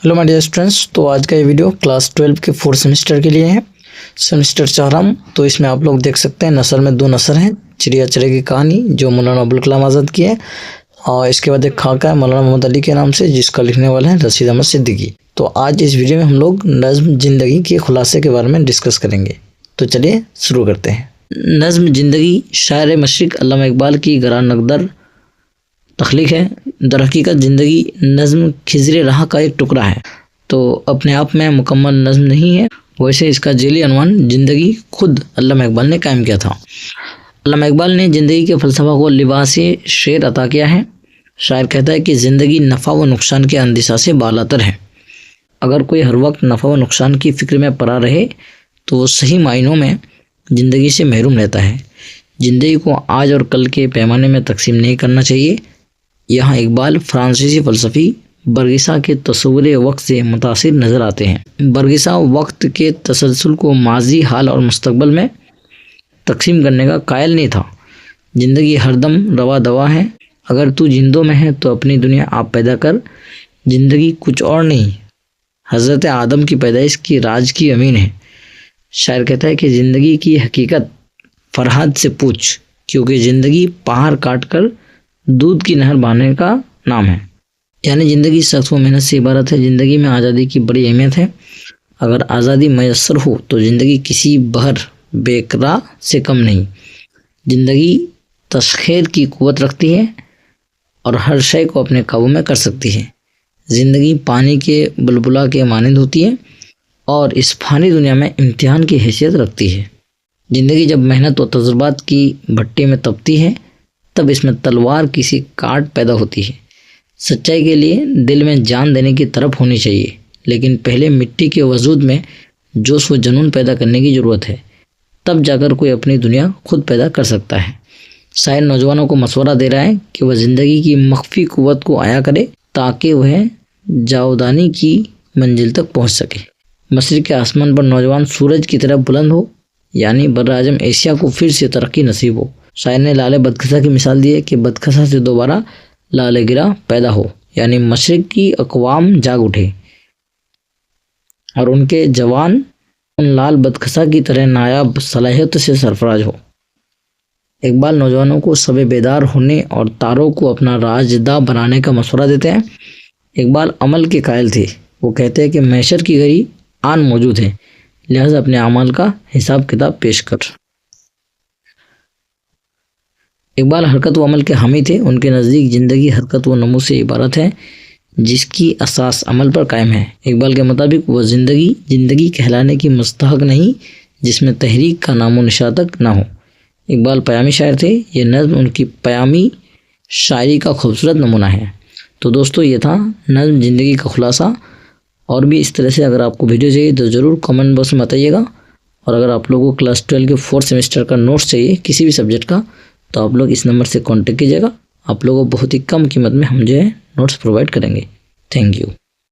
Hello my dear students. तो आज का ये वीडियो क्लास 12 के 4th सेमेस्टर के लिए है। सेमेस्टर 4 तो इसमें आप लोग देख सकते हैं नसर में 2 नसर हैं। चिड़िया चढ़े की कहानी जो मौलाना अबुल कलाम आज़ाद की है, और इसके बाद एक खाका है मौलाना मोहम्मद अली के नाम से, जिसका लिखने वाला है रशीद अहमद सिद्दीकी। तो आज इस वीडियो में हम लोग नज़्म ज़िंदगी के खुलासे के बारे में डिस्कस करेंगे। तो चलिए शुरू करते हैं। नज़्म ज़िंदगी शायर मशरिक़ अल्लामा इकबाल की गरान नकदर तख्लीक है। दर हकीकत ज़िंदगी नज़्म खिज़र राह का एक टुकड़ा है, तो अपने आप में मुकम्मल नज़्म नहीं है। वैसे इसका जेली अनवान ज़िंदगी खुद अल्लामा इकबाल ने कायम किया था। अल्लामा इकबाल ने ज़िंदगी के फ़लसफ़ा को लिबास शेर अता किया है। शायर कहता है कि ज़िंदगी नफ़ा व नुकसान के अंदिशा से बालातर है। अगर कोई हर वक्त नफ़ा व नुकसान की फ़िक्र में पड़ा रहे तो वो सही मायनों में ज़िंदगी से महरूम रहता है। ज़िंदगी को आज और कल के पैमाने में तकसीम नहीं करना चाहिए। यहाँ इकबाल फ्रांसीसी फ़लसफ़ी बरगिसा के तस्वुर वक्त से मुतासिर नज़र आते हैं। बरगिसा वक्त के तसलसल को माजी, हाल और मुस्तकबल में तकसीम करने का कायल नहीं था। ज़िंदगी हरदम रवा दवा है। अगर तू जिंदों में है तो अपनी दुनिया आप पैदा कर। ज़िंदगी कुछ और नहीं, हज़रत आदम की पैदाइश की राज की अमीन है। शायर कहता है कि ज़िंदगी की हकीकत फरहाद से पूछ, क्योंकि ज़िंदगी पहाड़ काट कर दूध की नहर बहाने का नाम है। यानी ज़िंदगी सख्त व मेहनत से इबारत है। ज़िंदगी में आज़ादी की बड़ी अहमियत है। अगर आज़ादी मैसर हो तो ज़िंदगी किसी बहर बेकरा से कम नहीं। ज़िंदगी तस्खीर की क़ुव्वत रखती है और हर शय को अपने काबू में कर सकती है। ज़िंदगी पानी के बुलबुला के मानंद होती है और इस फानी दुनिया में इम्तिहान की हैसियत रखती है। ज़िंदगी जब मेहनत व तजुर्बात की भट्टी में तपती है तब इसमें तलवार किसी काट पैदा होती है। सच्चाई के लिए दिल में जान देने की तरफ होनी चाहिए, लेकिन पहले मिट्टी के वजूद में जोश व जुनून पैदा करने की ज़रूरत है। तब जाकर कोई अपनी दुनिया खुद पैदा कर सकता है। शायर नौजवानों को मशवरा दे रहा है कि वह ज़िंदगी की मख्फी कुव्वत को आया करे ताकि वह जावदानी की मंजिल तक पहुँच सके। मशरिक़ के आसमान पर नौजवान सूरज की तरफ बुलंद हो, यानी बर्र-ए-आज़म एशिया को फिर से तरक्की नसीब हो। शायर ने लाले बदखसा की मिसाल दी है कि बदखसा से दोबारा लाले गिरा पैदा हो, यानी मशरिक़ की अक़वाम जाग उठे और उनके जवान उन लाल बदखसा की तरह नायाब सलाहियत से सरफराज हो। इकबाल नौजवानों को सबे बेदार होने और तारों को अपना राजदा बनाने का मशवरा देते हैं। इकबाल अमल के कायल थे। वो कहते हैं कि मैशर की घड़ी आन मौजूद है, लिहाजा अपने अमाल का हिसाब किताब पेश कर। इकबाल हरकत व अमल के हामी थे। उनके नज़दीक ज़िंदगी हरकत व नमू से इबारत है जिसकी असास अमल पर कायम है। इकबाल के मुताबिक वह ज़िंदगी कहलाने की मुस्तहक नहीं जिसमें तहरीक का नामो निशा तक ना हो। इकबाल पयामी शायर थे। ये नज़्म उनकी पयामी शायरी का खूबसूरत नमूना है। तो दोस्तों, ये था नज़्म ज़िंदगी का खुलासा। और भी इस तरह से अगर आपको वीडियो चाहिए तो ज़रूर कमेंट बॉक्स में बताइएगा। और अगर आप लोगों को क्लास 12 के 4th सेमेस्टर का नोट्स चाहिए किसी भी सब्जेक्ट का, तो आप लोग इस नंबर से कांटेक्ट कीजिएगा। आप लोगों को बहुत ही कम कीमत में हम जो है नोट्स प्रोवाइड करेंगे। Thank you.